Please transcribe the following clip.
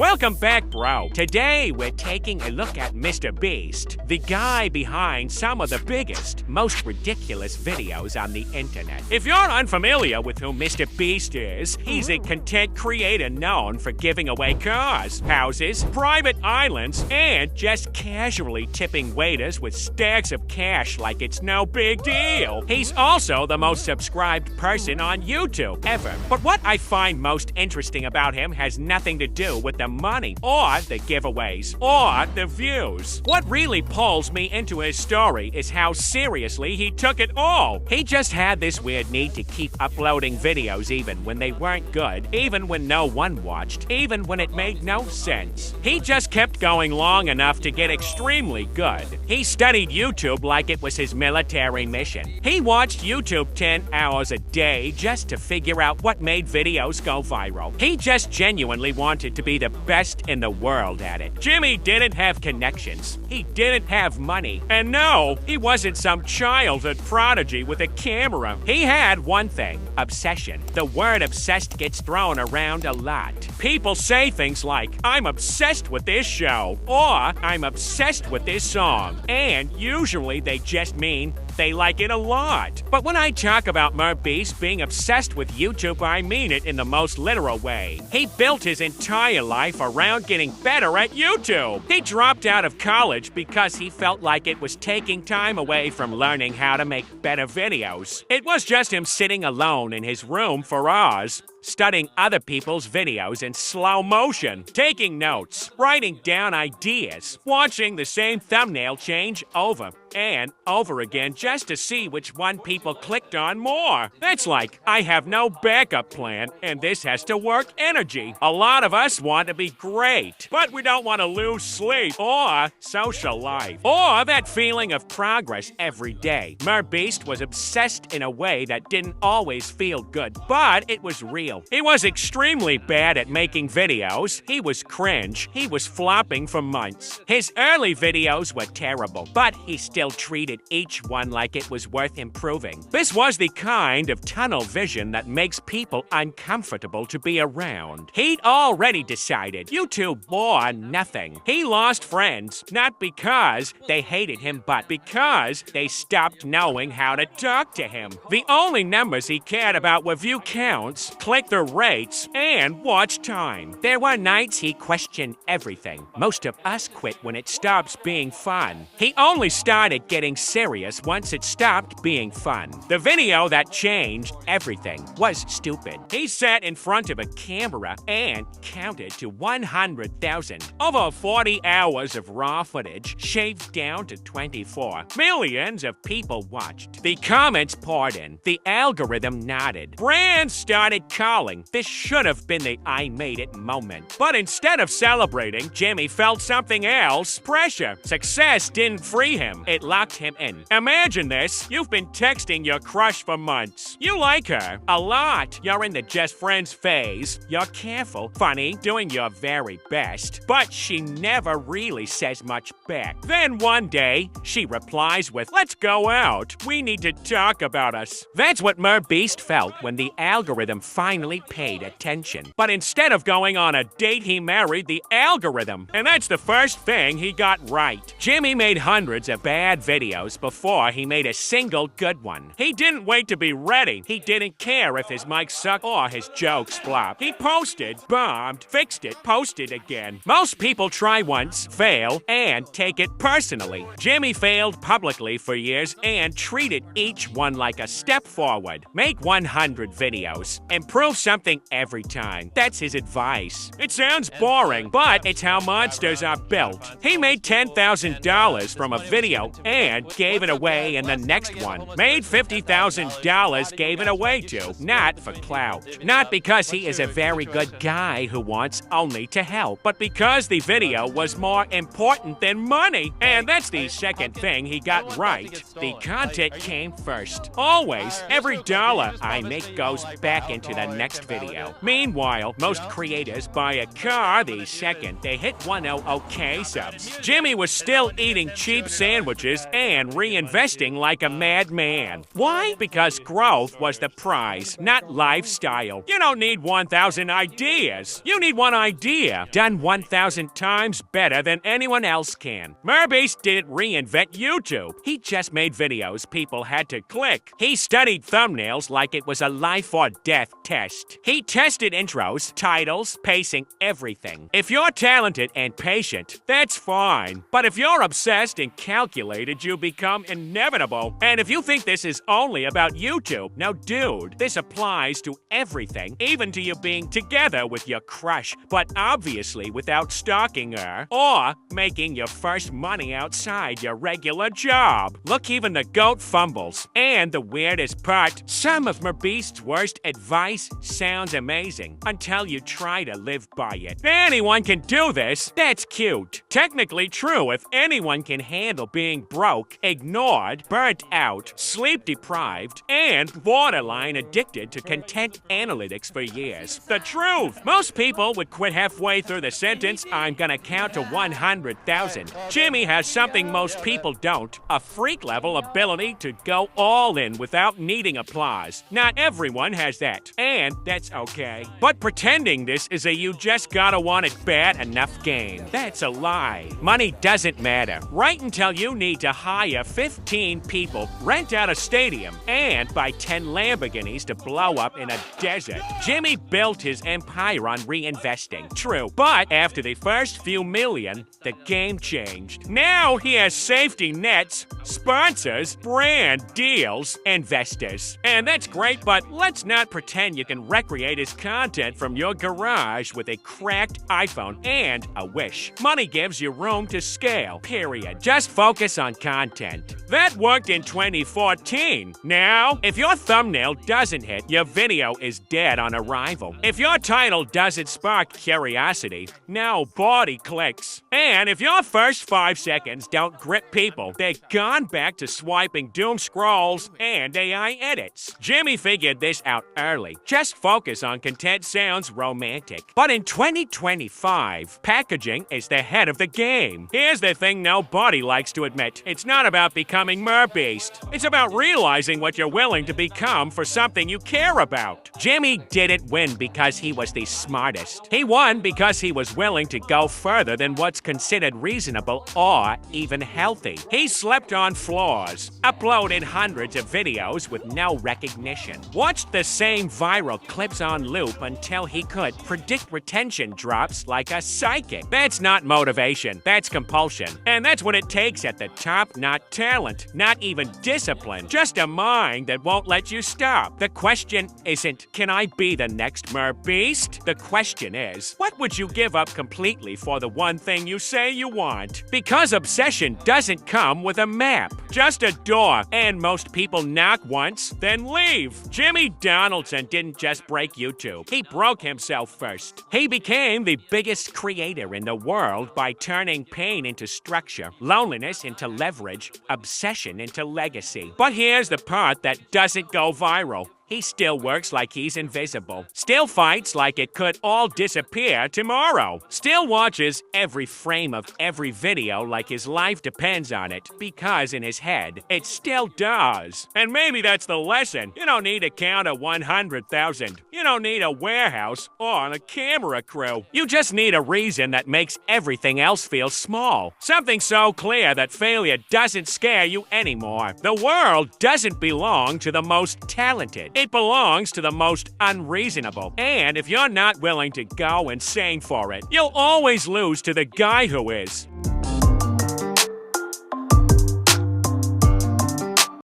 Welcome back, bro. Today, we're taking a look at MrBeast, the guy behind some of the biggest, most ridiculous videos on the internet. If you're unfamiliar with who MrBeast is, he's a content creator known for giving away cars, houses, private islands, and just casually tipping waiters with stacks of cash like it's no big deal. He's also the most subscribed person on YouTube ever. But what I find most interesting about him has nothing to do with the money, or the giveaways, or the views. What really pulls me into his story is how seriously he took it all. He just had this weird need to keep uploading videos even when they weren't good, even when no one watched, even when it made no sense. He just kept going long enough to get extremely good. He studied YouTube like it was his military mission. He watched YouTube 10 hours a day just to figure out what made videos go viral. He just genuinely wanted to be the best in the world at it. Jimmy didn't have connections. He didn't have money. And no, he wasn't some childhood prodigy with a camera. He had one thing: obsession. The word obsessed gets thrown around a lot. People say things like, "I'm obsessed with this show," or "I'm obsessed with this song." And usually they just mean they like it a lot. But when I talk about MrBeast being obsessed with YouTube, I mean it in the most literal way. He built his entire life around getting better at YouTube. He dropped out of college because he felt like it was taking time away from learning how to make better videos. It was just him sitting alone in his room for hours, studying other people's videos in slow motion, taking notes, writing down ideas, watching the same thumbnail change over and over again just to see which one people clicked on more. That's like, I have no backup plan and this has to work energy. A lot of us want to be great, but we don't want to lose sleep or social life or that feeling of progress every day. MrBeast was obsessed in a way that didn't always feel good, but it was real. He was extremely bad at making videos. He was cringe. He was flopping for months. His early videos were terrible, but he still treated each one like it was worth improving. This was the kind of tunnel vision that makes people uncomfortable to be around. He'd already decided YouTube bore nothing. He lost friends, not because they hated him, but because they stopped knowing how to talk to him. The only numbers he cared about were view counts, click-through rates, and watch time. There were nights he questioned everything. Most of us quit when it stops being fun. He only started getting serious once it stopped being fun. The video that changed everything was stupid. He sat in front of a camera and counted to 100,000. Over 40 hours of raw footage shaved down to 24. Millions of people watched. The comments poured in. The algorithm nodded. Brands started calling. This should have been the I made it moment. But instead of celebrating, Jimmy felt something else: pressure. Success didn't free him. It locked him in. Imagine this. You've been texting your crush for months. You like her a lot. You're in the just friends phase. You're careful, funny, doing your very best. But she never really says much back. Then one day, she replies with, "Let's go out. We need to talk about us." That's what MrBeast felt when the algorithm finally paid attention. But instead of going on a date, he married the algorithm. And that's the first thing he got right. Jimmy made hundreds of bad videos before he made a single good one. He didn't wait to be ready. He didn't care if his mic sucked or his jokes flopped. He posted, bombed, fixed it, posted again. Most people try once, fail, and take it personally. Jimmy failed publicly for years and treated each one like a step forward. Make 100 videos. Improve something every time. That's his advice. It sounds boring, but it's how monsters are built. He made $10,000 from a video and gave it away in the next one. Made $50,000, gave it away to. Not for clout. Not because he is a very good guy who wants only to help, but because the video was more important than money. And that's the second thing he got right. The content came first. Always, every dollar I make goes back into the next video. Meanwhile, most creators buy a car the second they hit 100K subs. Jimmy was still eating cheap sandwiches losses and reinvesting like a madman. Why? Because growth was the prize, not lifestyle. You don't need 1,000 ideas. You need one idea done 1,000 times better than anyone else can. MrBeast didn't reinvent YouTube. He just made videos people had to click. He studied thumbnails like it was a life or death test. He tested intros, titles, pacing, everything. If you're talented and patient, that's fine. But if you're obsessed and calculated, you become inevitable. And if you think this is only about YouTube, now dude, this applies to everything, even to you being together with your crush, but obviously without stalking her, or making your first money outside your regular job. Look, even the goat fumbles. And the weirdest part, some of MrBeast's worst advice sounds amazing until you try to live by it. Anyone can do this. That's cute. Technically true if anyone can handle being broke, ignored, burnt out, sleep deprived, and borderline addicted to content analytics for years. The truth! Most people would quit halfway through the sentence, "I'm gonna count to 100,000. Jimmy has something most people don't, a freak-level ability to go all in without needing applause. Not everyone has that, and that's okay. But pretending this is a you just gotta want it bad enough game, that's a lie. Money doesn't matter. Right until you need to hire 15 people, rent out a stadium, and buy 10 Lamborghinis to blow up in a desert. Jimmy built his empire on reinvesting. True, but after the first few million, the game changed. Now he has safety nets, sponsors, brand deals, investors. And that's great, but let's not pretend you can recreate his content from your garage with a cracked iPhone and a wish. Money gives you room to scale, period. Just focus on content. That worked in 2014. Now, if your thumbnail doesn't hit, your video is dead on arrival. If your title doesn't spark curiosity, nobody clicks. And if your first 5 seconds don't grip people, they've gone back to swiping doom scrolls and AI edits. Jimmy figured this out early. Just focus on content sounds romantic. But in 2025, packaging is the head of the game. Here's the thing nobody likes to admit. It's not about becoming MrBeast. It's about realizing what you're willing to become for something you care about. Jimmy didn't win because he was the smartest. He won because he was willing to go further than what's considered reasonable or even healthy. He slept on floors, uploaded hundreds of videos with no recognition, watched the same viral clips on loop until he could predict retention drops like a psychic. That's not motivation, that's compulsion. And that's what it takes at the top, not talent, not even discipline, just a mind that won't let you stop. The question isn't, can I be the next MrBeast? The question is, what would you give up completely for the one thing you say you want? Because obsession doesn't come with a map, just a door, and most people knock once, then leave. Jimmy Donaldson didn't just break YouTube. He broke himself first. He became the biggest creator in the world by turning pain into structure, loneliness into leverage, obsession into legacy. But here's the part that doesn't go viral. He still works like he's invisible. Still fights like it could all disappear tomorrow. Still watches every frame of every video like his life depends on it, because in his head, it still does. And maybe that's the lesson. You don't need to count to 100,000. You don't need a warehouse or a camera crew. You just need a reason that makes everything else feel small. Something so clear that failure doesn't scare you anymore. The world doesn't belong to the most talented. It belongs to the most unreasonable. And if you're not willing to go and sing for it, you'll always lose to the guy who is.